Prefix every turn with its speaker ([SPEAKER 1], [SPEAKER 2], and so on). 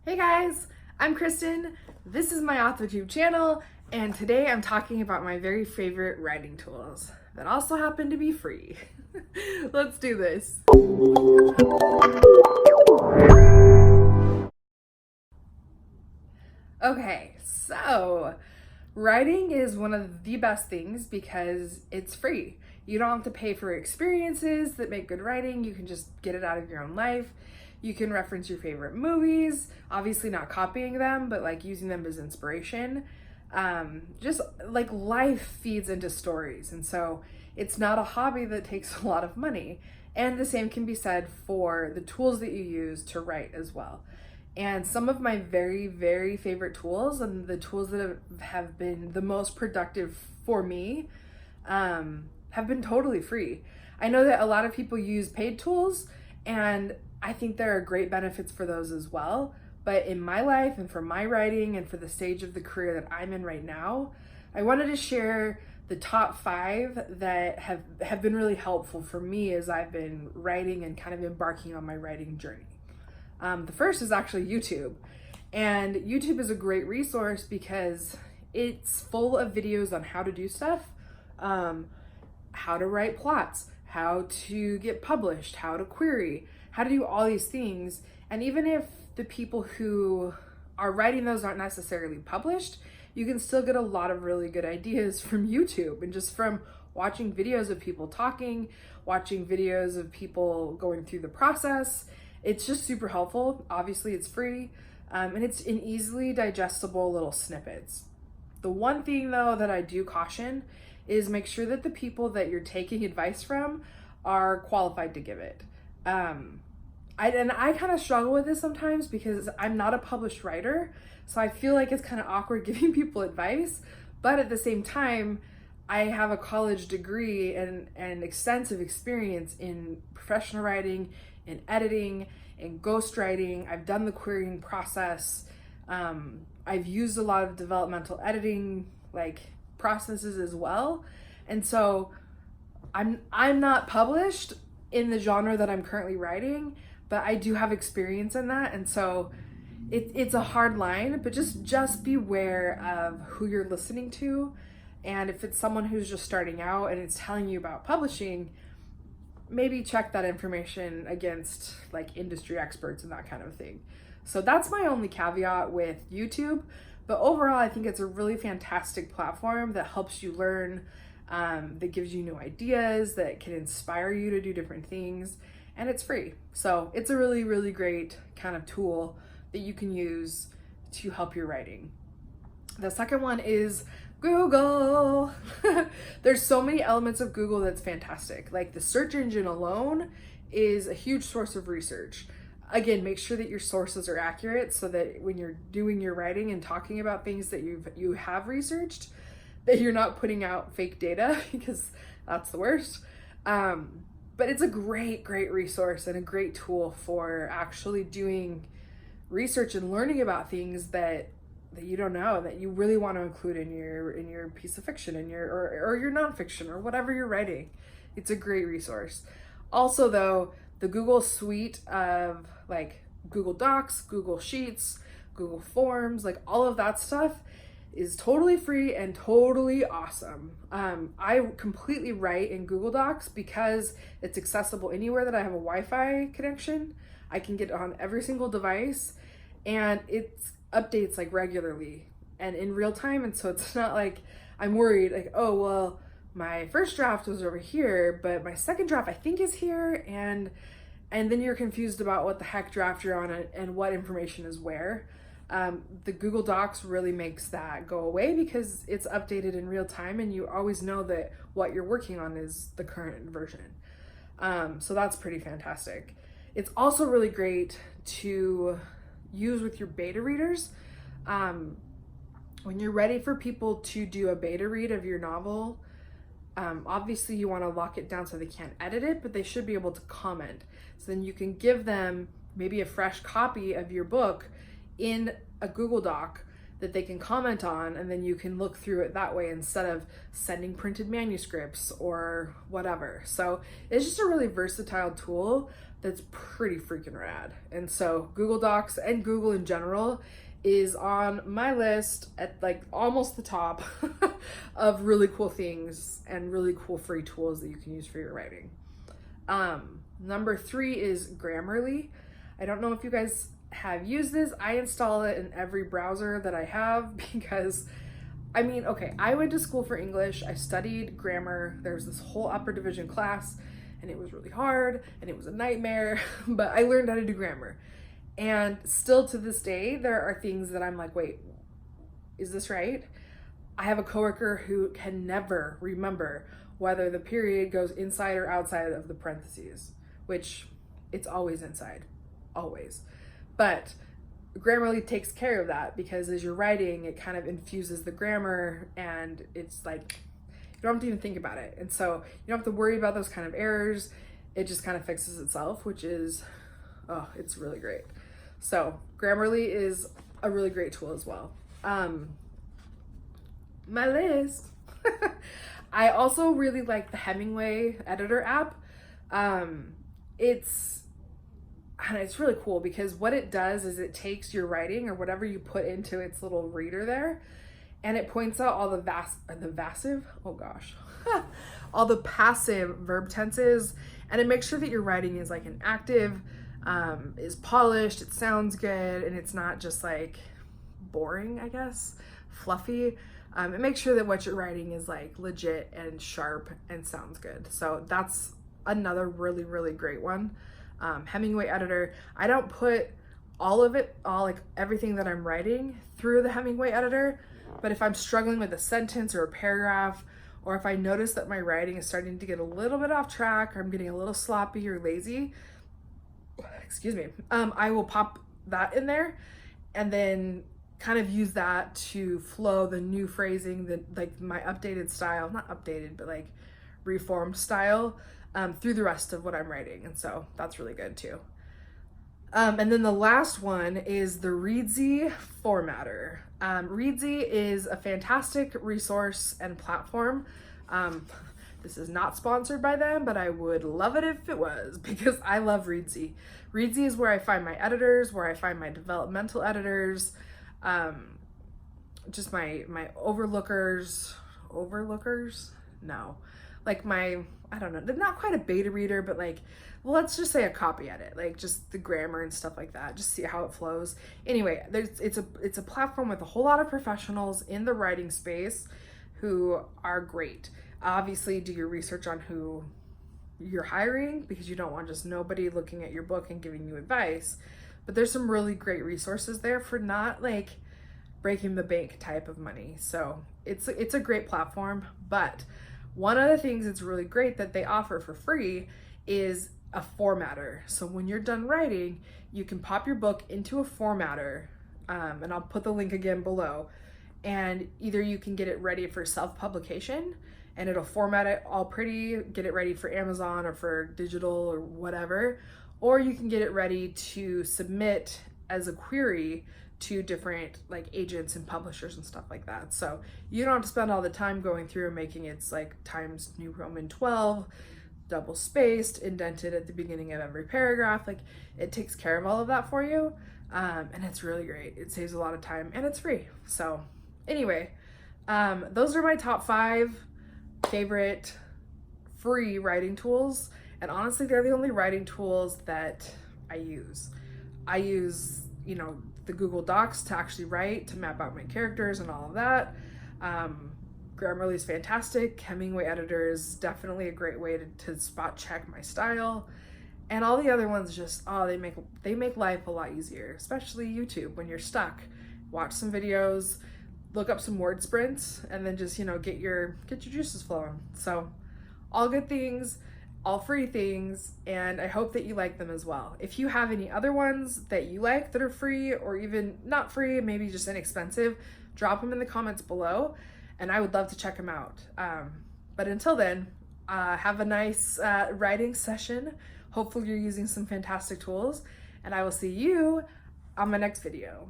[SPEAKER 1] Hey guys, I'm Kristen. This is my AuthorTube channel, and today I'm talking about my very favorite writing tools that also happen to be free. Let's do this. Okay, so writing is one of the best things because it's free. You don't have to pay for experiences that make good writing. You can just get it out of your own life. You can reference your favorite movies, obviously not copying them, but like using them as inspiration. Just like life feeds into stories. And so it's not a hobby that takes a lot of money. And the same can be said for the tools that you use to write as well. And some of my very, very favorite tools and the tools that have been the most productive for me have been totally free. I know that a lot of people use paid tools, and I think there are great benefits for those as well. But in my life and for my writing and for the stage of the career that I'm in right now, I wanted to share the top 5 that have been really helpful for me as I've been writing and kind of embarking on my writing journey. The first is actually YouTube. And YouTube is a great resource because it's full of videos on how to do stuff, how to write plots, how to get published, how to query, how to do all these things. And even if the people who are writing those aren't necessarily published, you can still get a lot of really good ideas from YouTube and just from watching videos of people talking, watching videos of people going through the process. It's just super helpful. Obviously it's free, and it's in easily digestible little snippets. The one thing though that I do caution is make sure that the people that you're taking advice from are qualified to give it. I kind of struggle with this sometimes because I'm not a published writer, so I feel like it's kind of awkward giving people advice, but at the same time, I have a college degree and extensive experience in professional writing, in editing, in ghostwriting. I've done the querying process. I've used a lot of developmental editing processes as well. And so I'm not published in the genre that I'm currently writing, but I do have experience in that. And so it's a hard line, but just beware of who you're listening to. And if it's someone who's just starting out and it's telling you about publishing, maybe check that information against like industry experts and that kind of thing. So that's my only caveat with YouTube. But overall, I think it's a really fantastic platform that helps you learn, that gives you new ideas, that can inspire you to do different things, and it's free. So it's a really, really great kind of tool that you can use to help your writing. The second one is Google. There's so many elements of Google that's fantastic. Like the search engine alone is a huge source of research. Again, make sure that your sources are accurate so that when you're doing your writing and talking about things that you have researched, that you're not putting out fake data because that's the worst. But it's a great, great resource and a great tool for actually doing research and learning about things that you don't know, that you really want to include in your piece of fiction, in or your nonfiction or whatever you're writing. It's a great resource. Also though, the Google suite of like Google Docs, Google Sheets, Google Forms, like all of that stuff is totally free and totally awesome. I completely write in Google Docs because it's accessible anywhere that I have a Wi-Fi connection. I can get it on every single device, and it's updates like regularly and in real time. And so it's not like I'm worried like, oh, well, my first draft was over here, but my second draft I think is here. And then you're confused about what the heck draft you're on and what information is where. The Google Docs really makes that go away because it's updated in real time and you always know that what you're working on is the current version. So that's pretty fantastic. It's also really great to use with your beta readers. When you're ready for people to do a beta read of your novel, obviously you want to lock it down so they can't edit it, but they should be able to comment. So then you can give them maybe a fresh copy of your book in a Google Doc that they can comment on, and then you can look through it that way instead of sending printed manuscripts or whatever. So it's just a really versatile tool, that's pretty freaking rad. And so Google Docs and Google in general is on my list at like almost the top of really cool things and really cool free tools that you can use for your writing. Number 3 is Grammarly. I don't know if you guys have used this. I install it in every browser that I have because I mean, okay, I went to school for English. I studied grammar. There was this whole upper division class and it was really hard and it was a nightmare, but I learned how to do grammar. And still to this day, there are things that I'm like, wait, is this right? I have a coworker who can never remember whether the period goes inside or outside of the parentheses, which it's always inside, always. But Grammarly takes care of that because as you're writing, it kind of infuses the grammar and it's like, you don't have to even think about it. And so you don't have to worry about those kind of errors. It just kind of fixes itself, which is, oh, it's really great. So Grammarly is a really great tool as well. My list. I also really like the Hemingway editor app. It's really cool because what it does is it takes your writing or whatever you put into its little reader there, and it points out all the all the passive verb tenses, and it makes sure that your writing is like an active, is polished, it sounds good, and it's not just like boring, I guess, fluffy. It makes sure that what you're writing is like legit and sharp and sounds good. So that's another really, really great one. Hemingway editor. I don't put everything that I'm writing through the Hemingway editor, but if I'm struggling with a sentence or a paragraph, or if I notice that my writing is starting to get a little bit off track, or I'm getting a little sloppy or lazy, I will pop that in there and then kind of use that to flow the new phrasing, my updated style, not updated, but like reformed style through the rest of what I'm writing. And so that's really good too. And then the last one is the Reedsy Formatter. Reedsy is a fantastic resource and platform. This is not sponsored by them, but I would love it if it was because I love Reedsy. Reedsy is where I find my editors, where I find my developmental editors, just my overlookers, no, like I don't know, they're not quite a beta reader, but like, well, let's just say a copy edit, like just the grammar and stuff like that, just see how it flows. Anyway, it's a platform with a whole lot of professionals in the writing space who are great. Obviously, do your research on who you're hiring because you don't want just nobody looking at your book and giving you advice. But there's some really great resources there for not like breaking the bank type of money. So it's a great platform. But one of the things that's really great that they offer for free is a formatter. So when you're done writing, you can pop your book into a formatter, and I'll put the link again below. And either you can get it ready for self-publication and it'll format it all pretty, get it ready for Amazon or for digital or whatever, or you can get it ready to submit as a query to different like agents and publishers and stuff like that. So you don't have to spend all the time going through and making it's like Times New Roman 12, double spaced, indented at the beginning of every paragraph. Like it takes care of all of that for you. And it's really great. It saves a lot of time and it's free. So anyway, those are my top 5 favorite free writing tools. And honestly, they're the only writing tools that I use. I use, the Google Docs to actually write, to map out my characters and all of that. Grammarly is fantastic. Hemingway editor is definitely a great way to spot check my style. And all the other ones just, they make life a lot easier, especially YouTube when you're stuck. Watch some videos, look up some word sprints, and then just, get your juices flowing. So all good things, all free things, and I hope that you like them as well. If you have any other ones that you like that are free or even not free, maybe just inexpensive, drop them in the comments below and I would love to check them out. But until then, have a nice writing session. Hopefully you're using some fantastic tools, and I will see you on my next video.